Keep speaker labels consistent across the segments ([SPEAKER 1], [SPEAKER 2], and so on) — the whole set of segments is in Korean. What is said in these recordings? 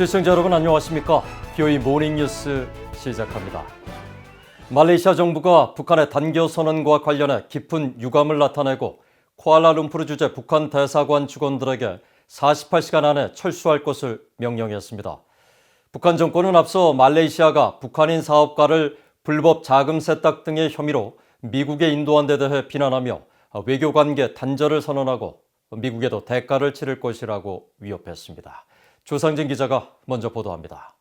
[SPEAKER 1] 시청자 여러분 안녕하십니까? BOE 모닝뉴스 시작합니다. 말레이시아 정부가 북한의 단교 선언과 관련해 깊은 유감을 나타내고 쿠알라룸푸르 주재 북한 대사관 직원들에게 48시간 안에 철수할 것을 명령했습니다. 북한 정권은 앞서 말레이시아가 북한인 사업가를 불법 자금 세탁 등의 혐의로 미국에 인도한 데 대해 비난하며 외교관계 단절을 선언하고 미국에도 대가를 치를 것이라고 위협했습니다. 조상진 기자가 먼저 보도합니다.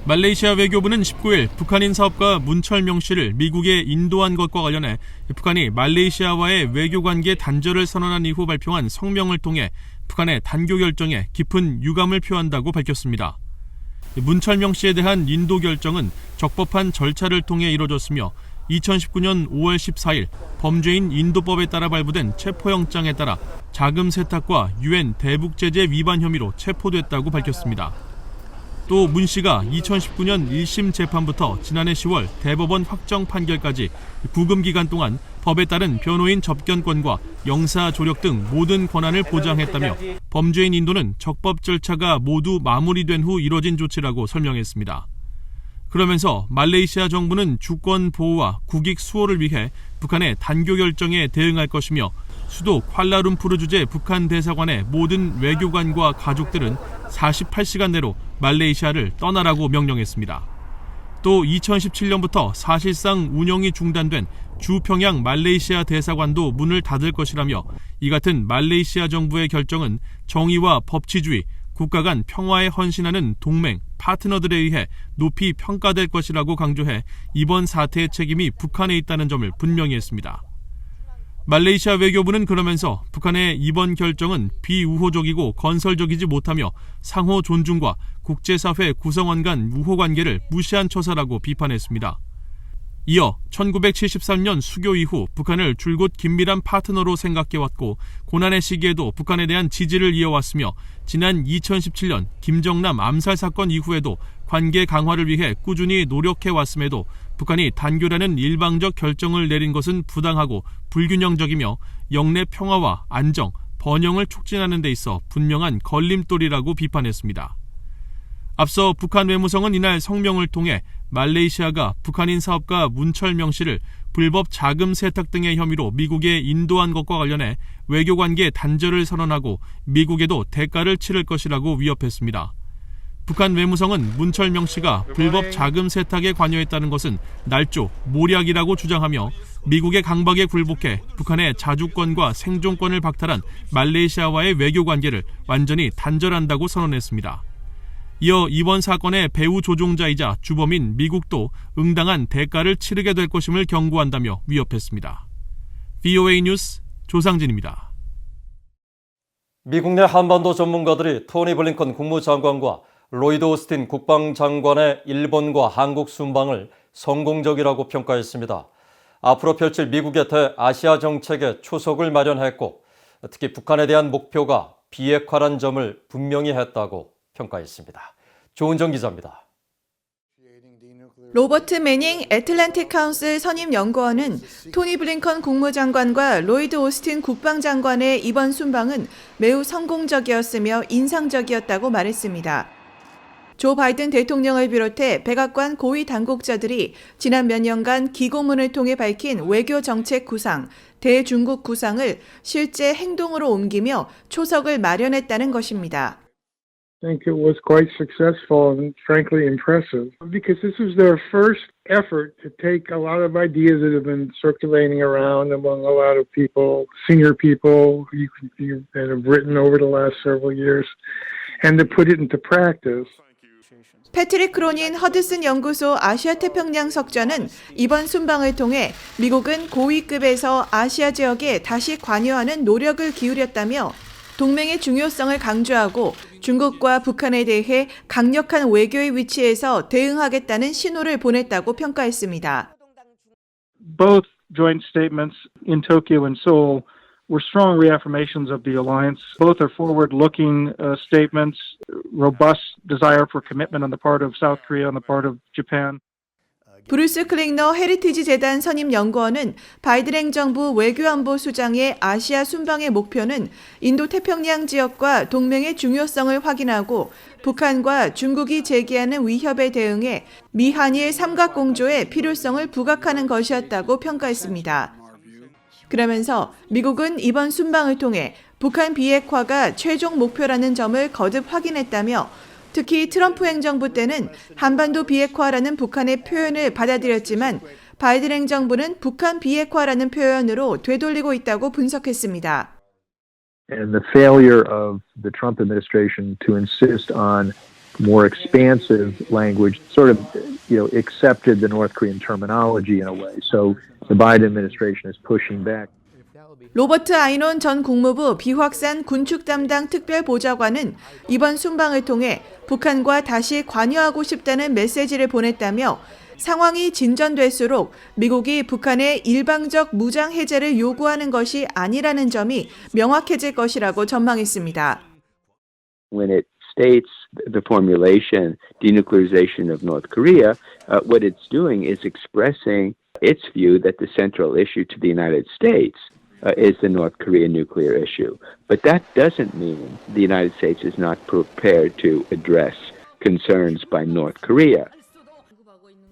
[SPEAKER 2] 말레이시아 외교부는 19일 북한인 사업가 문철명 씨를 미국에 인도한 것과 관련해 북한이 말레이시아와의 외교관계 단절을 선언한 이후 발표한 성명을 통해 북한의 단교 결정에 깊은 유감을 표한다고 밝혔습니다. 문철명 씨에 대한 인도 결정은 적법한 절차를 통해 이뤄졌으며 2019년 5월 14일 범죄인 인도법에 따라 발부된 체포영장에 따라 자금 세탁과 유엔 대북제재 위반 혐의로 체포됐다고 밝혔습니다. 또 문 씨가 2019년 1심 재판부터 지난해 10월 대법원 확정 판결까지 구금 기간 동안 법에 따른 변호인 접견권과 영사 조력 등 모든 권한을 보장했다며 범죄인 인도는 적법 절차가 모두 마무리된 후 이뤄진 조치라고 설명했습니다. 그러면서 말레이시아 정부는 주권 보호와 국익 수호를 위해 북한의 단교 결정에 대응할 것이며 수도 쿠알라룸푸르 주재 북한 대사관의 모든 외교관과 가족들은 48시간 내로 말레이시아를 떠나라고 명령했습니다. 또 2017년부터 사실상 운영이 중단된 주평양 말레이시아 대사관도 문을 닫을 것이라며 이 같은 말레이시아 정부의 결정은 정의와 법치주의, 국가 간 평화에 헌신하는 동맹, 파트너들에 의해 높이 평가될 것이라고 강조해 이번 사태의 책임이 북한에 있다는 점을 분명히 했습니다. 말레이시아 외교부는 그러면서 북한의 이번 결정은 비우호적이고 건설적이지 못하며 상호 존중과 국제사회 구성원 간 우호 관계를 무시한 처사라고 비판했습니다. 이어 1973년 수교 이후 북한을 줄곧 긴밀한 파트너로 생각해왔고 고난의 시기에도 북한에 대한 지지를 이어왔으며 지난 2017년 김정남 암살 사건 이후에도 관계 강화를 위해 꾸준히 노력해왔음에도 북한이 단교라는 일방적 결정을 내린 것은 부당하고 불균형적이며 영내 평화와 안정, 번영을 촉진하는 데 있어 분명한 걸림돌이라고 비판했습니다. 앞서 북한 외무성은 이날 성명을 통해 말레이시아가 북한인 사업가 문철명 씨를 불법 자금 세탁 등의 혐의로 미국에 인도한 것과 관련해 외교관계 단절을 선언하고 미국에도 대가를 치를 것이라고 위협했습니다. 북한 외무성은 문철명 씨가 불법 자금 세탁에 관여했다는 것은 날조, 모략이라고 주장하며 미국의 강박에 굴복해 북한의 자주권과 생존권을 박탈한 말레이시아와의 외교관계를 완전히 단절한다고 선언했습니다. 이어 이번 사건의 배후 조종자이자 주범인 미국도 응당한 대가를 치르게 될 것임을 경고한다며 위협했습니다. BOA 뉴스 조상진입니다.
[SPEAKER 1] 미국 내 한반도 전문가들이 토니 블링컨 국무장관과 로이드 오스틴 국방장관의 일본과 한국 순방을 성공적이라고 평가했습니다. 앞으로 펼칠 미국의 대아시아 정책에 초석을 마련했고 특히 북한에 대한 목표가 비핵화란 점을 분명히 했다고 평가했습니다. 조은정 기자입니다.
[SPEAKER 3] 로버트 매닝 애틀랜틱 카운슬 선임 연구원은 토니 블링컨 국무장관과 로이드 오스틴 국방장관의 이번 순방은 매우 성공적이었으며 인상적이었다고 말했습니다. 조 바이든 대통령을 비롯해 백악관 고위 당국자들이 지난 몇 년간 기고문을 통해 밝힌 외교 정책 구상, 대중국 구상을 실제 행동으로 옮기며 초석을 마련했다는 것입니다.
[SPEAKER 4] I think it was quite successful and frankly impressive because this was their first effort to take a lot of ideas that have been circulating around among a lot of people, senior people that have written over the last several years, and to put it into practice.
[SPEAKER 3] 패트릭 크로닌 허드슨 연구소 아시아 태평양 석좌는 이번 순방을 통해 미국은 고위급에서 아시아 지역에 다시 관여하는 노력을 기울였다며 동맹의 중요성을 강조하고 중국과 북한에 대해 강력한 외교의 위치에서 대응하겠다는 신호를 보냈다고 평가했습니다.
[SPEAKER 5] Both joint statements in Tokyo and Seoul were strong reaffirmations of the alliance. Both are forward-looking statements, robust desire for commitment on the part of South Korea, on the part of Japan.
[SPEAKER 3] 브루스 클링너 헤리티지 재단 선임 연구원은 바이든 행정부 외교안보수장의 아시아 순방의 목표는 인도 태평양 지역과 동맹의 중요성을 확인하고 북한과 중국이 제기하는 위협에 대응해 미한일 삼각공조의 필요성을 부각하는 것이었다고 평가했습니다. 그러면서 미국은 이번 순방을 통해 북한 비핵화가 최종 목표라는 점을 거듭 확인했다며 특히 트럼프 행정부 때는 한반도 비핵화라는 북한의 표현을 받아들였지만 바이든 행정부는 북한 비핵화라는 표현으로 되돌리고 있다고 분석했습니다.
[SPEAKER 6] And the failure of the Trump administration to insist on more expansive language sort of, accepted the North Korean terminology in a way. So the Biden administration is pushing back.
[SPEAKER 3] 로버트 아이논 전 국무부 비확산 군축 담당 특별보좌관은 이번 순방을 통해 북한과 다시 관여하고 싶다는 메시지를 보냈다며 상황이 진전될수록 미국이 북한의 일방적 무장 해제를 요구하는 것이 아니라는 점이 명확해질 것이라고 전망했습니다.
[SPEAKER 7] When it states the formulation denuclearization of North Korea, what it's doing is expressing its view that the central issue to the United States is the North Korean nuclear issue. But that doesn't mean the United States is not prepared to address concerns by North Korea.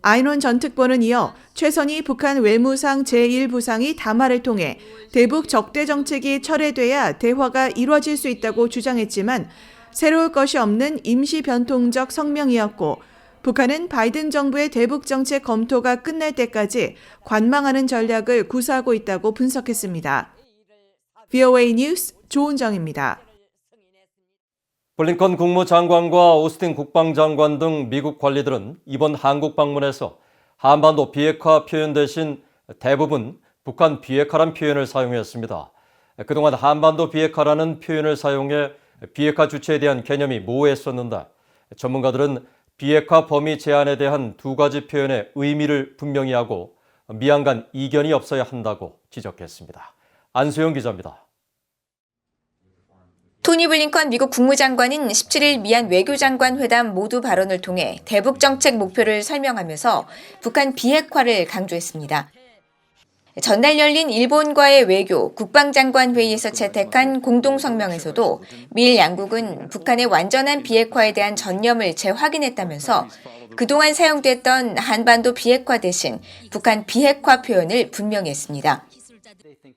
[SPEAKER 3] 아이논 전 특보는 이어 최선희 북한 외무상 제1부상이 담화를 통해 대북 적대 정책이 철회돼야 대화가 이루어질 수 있다고 주장했지만 새로울 것이 없는 임시 변통적 성명이었고 북한은 바이든 정부의 대북 정책 검토가 끝날 때까지 관망하는 전략을 구사하고 있다고 분석했습니다. VOA 뉴스 조은정입니다.
[SPEAKER 1] 블링컨 국무장관과 오스틴 국방장관 등 미국 관리들은 이번 한국 방문에서 한반도 비핵화 표현 대신 대부분 북한 비핵화란 표현을 사용했습니다. 그동안 한반도 비핵화라는 표현을 사용해 비핵화 주체에 대한 개념이 모호했었는데 전문가들은 비핵화 범위 제한에 대한 두 가지 표현의 의미를 분명히 하고 미양 간 이견이 없어야 한다고 지적했습니다. 안수영 기자입니다.
[SPEAKER 8] 토니 블링컨 미국 국무장관은 17일 미얀 외교장관 회담 모두 발언을 통해 대북 정책 목표를 설명하면서 북한 비핵화를 강조했습니다. 전날 열린 일본과의 외교, 국방장관 회의에서 채택한 공동성명에서도 미일 양국은 북한의 완전한 비핵화에 대한 전념을 재확인했다면서 그동안 사용됐던 한반도 비핵화 대신 북한 비핵화 표현을 분명히 했습니다.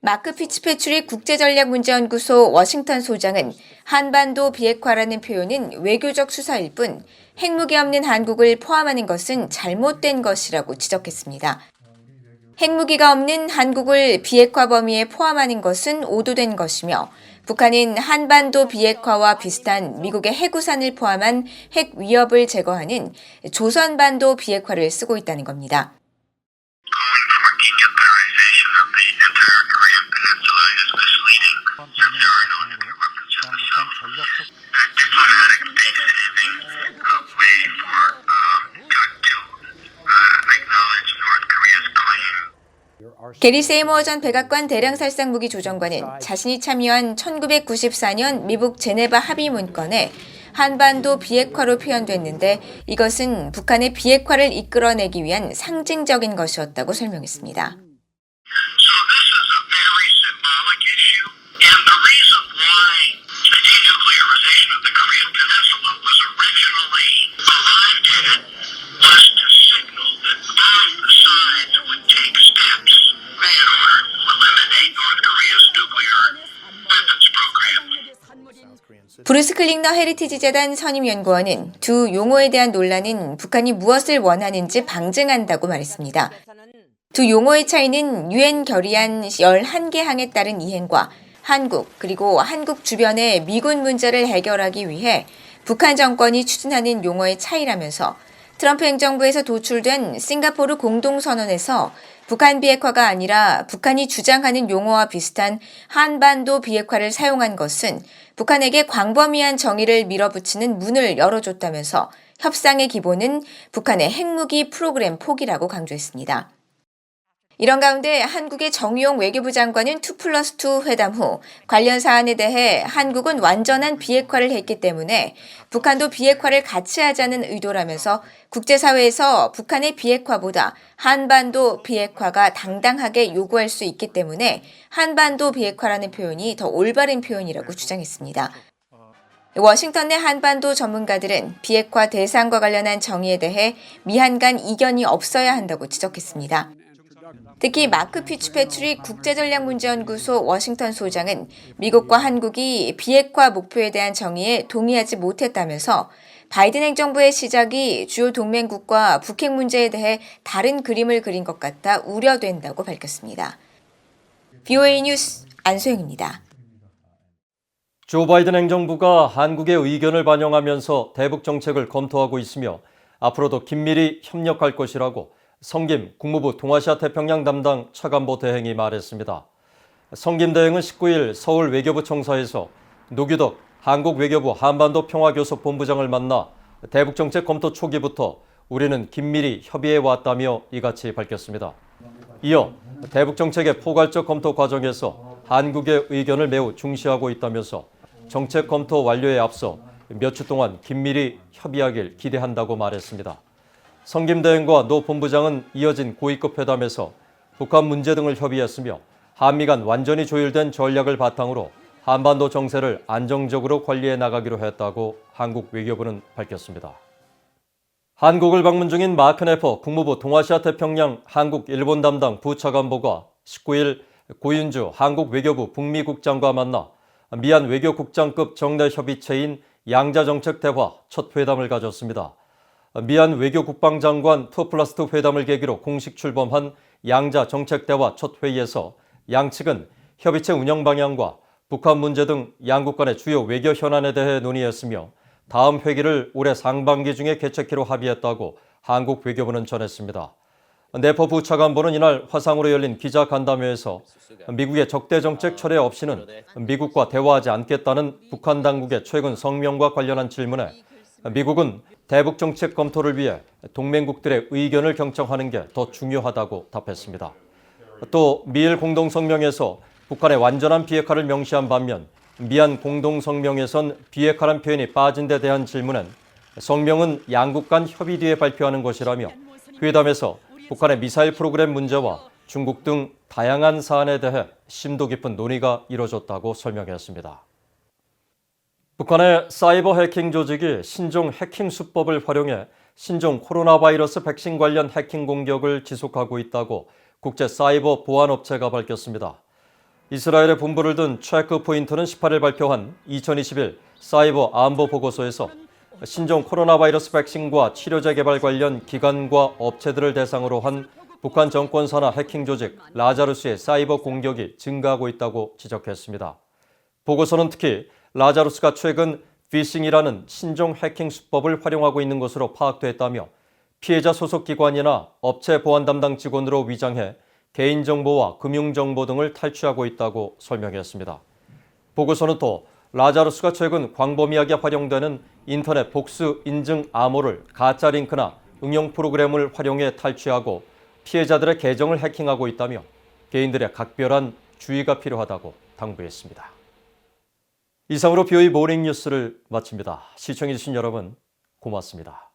[SPEAKER 8] 마크 피츠패트릭 국제전략문제연구소 워싱턴 소장은 한반도 비핵화라는 표현은 외교적 수사일 뿐 핵무기 없는 한국을 포함하는 것은 잘못된 것이라고 지적했습니다. 핵무기가 없는 한국을 비핵화 범위에 포함하는 것은 오도된 것이며 북한은 한반도 비핵화와 비슷한 미국의 해구산을 포함한 핵 위협을 제거하는 조선반도 비핵화를 쓰고 있다는 겁니다. 게리 세이머 전 백악관 대량살상무기 조정관은 자신이 참여한 1994년 미국 제네바 합의 문건에 한반도 비핵화로 표현됐는데 이것은 북한의 비핵화를 이끌어내기 위한 상징적인 것이었다고 설명했습니다. 브루스 클링너 헤리티지 재단 선임연구원은 두 용어에 대한 논란은 북한이 무엇을 원하는지 방증한다고 말했습니다. 두 용어의 차이는 유엔 결의안 11개 항에 따른 이행과 한국 그리고 한국 주변의 미군 문제를 해결하기 위해 북한 정권이 추진하는 용어의 차이라면서 트럼프 행정부에서 도출된 싱가포르 공동선언에서 북한 비핵화가 아니라 북한이 주장하는 용어와 비슷한 한반도 비핵화를 사용한 것은 북한에게 광범위한 정의를 밀어붙이는 문을 열어줬다면서 협상의 기본은 북한의 핵무기 프로그램 포기라고 강조했습니다. 이런 가운데 한국의 정의용 외교부 장관은 2+2 회담 후 관련 사안에 대해 한국은 완전한 비핵화를 했기 때문에 북한도 비핵화를 같이 하자는 의도라면서 국제사회에서 북한의 비핵화보다 한반도 비핵화가 당당하게 요구할 수 있기 때문에 한반도 비핵화라는 표현이 더 올바른 표현이라고 주장했습니다. 워싱턴 내 한반도 전문가들은 비핵화 대상과 관련한 정의에 대해 미한 간 이견이 없어야 한다고 지적했습니다. 특히 마크 피츠패트릭 국제전략문제연구소 워싱턴 소장은 미국과 한국이 비핵화 목표에 대한 정의에 동의하지 못했다면서 바이든 행정부의 시작이 주요 동맹국과 북핵 문제에 대해 다른 그림을 그린 것 같아 우려된다고 밝혔습니다. BOA 뉴스 안소영입니다.
[SPEAKER 1] 조 바이든 행정부가 한국의 의견을 반영하면서 대북 정책을 검토하고 있으며 앞으로도 긴밀히 협력할 것이라고 성김 국무부 동아시아 태평양 담당 차관보 대행이 말했습니다. 성김 대행은 19일 서울 외교부 청사에서 노규덕 한국 외교부 한반도 평화교섭 본부장을 만나 대북 정책 검토 초기부터 우리는 긴밀히 협의해 왔다며 이같이 밝혔습니다. 이어 대북 정책의 포괄적 검토 과정에서 한국의 의견을 매우 중시하고 있다면서 정책 검토 완료에 앞서 몇 주 동안 긴밀히 협의하길 기대한다고 말했습니다. 성김 대행과 노 본부장은 이어진 고위급 회담에서 북한 문제 등을 협의했으며 한미 간 완전히 조율된 전략을 바탕으로 한반도 정세를 안정적으로 관리해 나가기로 했다고 한국 외교부는 밝혔습니다. 한국을 방문 중인 마크 네퍼 국무부 동아시아 태평양 한국 일본 담당 부차관보가 19일 고윤주 한국 외교부 북미국장과 만나 미얀 외교국장급 정례 협의체인 양자정책 대화 첫 회담을 가졌습니다. 미얀 외교국방장관 2+2 회담을 계기로 공식 출범한 양자정책대화 첫 회의에서 양측은 협의체 운영 방향과 북한 문제 등 양국 간의 주요 외교 현안에 대해 논의했으며 다음 회기를 올해 상반기 중에 개최키로 합의했다고 한국 외교부는 전했습니다. 네퍼 부차관보는 이날 화상으로 열린 기자간담회에서 미국의 적대정책 철회 없이는 미국과 대화하지 않겠다는 북한 당국의 최근 성명과 관련한 질문에 미국은 대북 정책 검토를 위해 동맹국들의 의견을 경청하는 게 더 중요하다고 답했습니다. 또 미일 공동성명에서 북한의 완전한 비핵화를 명시한 반면 미얀 공동성명에선 비핵화란 표현이 빠진 데 대한 질문엔 성명은 양국 간 협의 뒤에 발표하는 것이라며 회담에서 북한의 미사일 프로그램 문제와 중국 등 다양한 사안에 대해 심도 깊은 논의가 이뤄졌다고 설명했습니다. 북한의 사이버 해킹 조직이 신종 해킹 수법을 활용해 신종 코로나 바이러스 백신 관련 해킹 공격을 지속하고 있다고 국제 사이버 보안업체가 밝혔습니다. 이스라엘의 분부를 둔 체크포인트는 18일 발표한 2021 사이버 안보 보고서에서 신종 코로나 바이러스 백신과 치료제 개발 관련 기관과 업체들을 대상으로 한 북한 정권 산하 해킹 조직 라자루스의 사이버 공격이 증가하고 있다고 지적했습니다. 보고서는 특히 라자루스가 최근 피싱이라는 신종 해킹 수법을 활용하고 있는 것으로 파악됐다며 피해자 소속 기관이나 업체 보안 담당 직원으로 위장해 개인정보와 금융정보 등을 탈취하고 있다고 설명했습니다. 보고서는 또 라자루스가 최근 광범위하게 활용되는 인터넷 복수 인증 암호를 가짜 링크나 응용 프로그램을 활용해 탈취하고 피해자들의 계정을 해킹하고 있다며 개인들의 각별한 주의가 필요하다고 당부했습니다. 이상으로 BOA 모닝 뉴스를 마칩니다. 시청해주신 여러분 고맙습니다.